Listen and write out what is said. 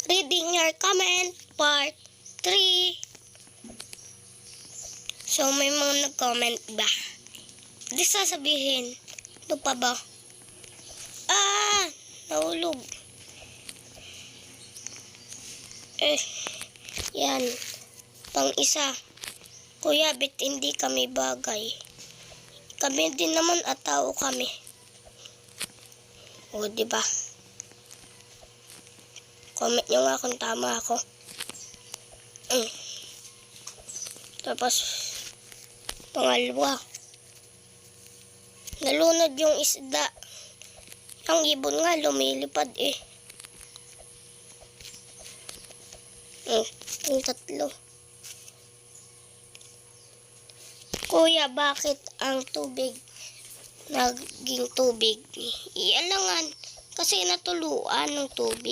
Reading your comment, part 3. So, may mga nag-comment ba? Hindi sasabihin. Ano pa ba? Nahulog. Yan. Pang isa. Kuya, bit hindi kami bagay. Kami din naman at tao kami. O, diba? Comment nyo nga kung tama ako. Tapos, pangalawa. Nalunod yung isda. Ang ibon nga lumilipad Yung tatlo. Kuya, bakit ang tubig naging tubig? Ialangan. Kasi natuluan ng tubig.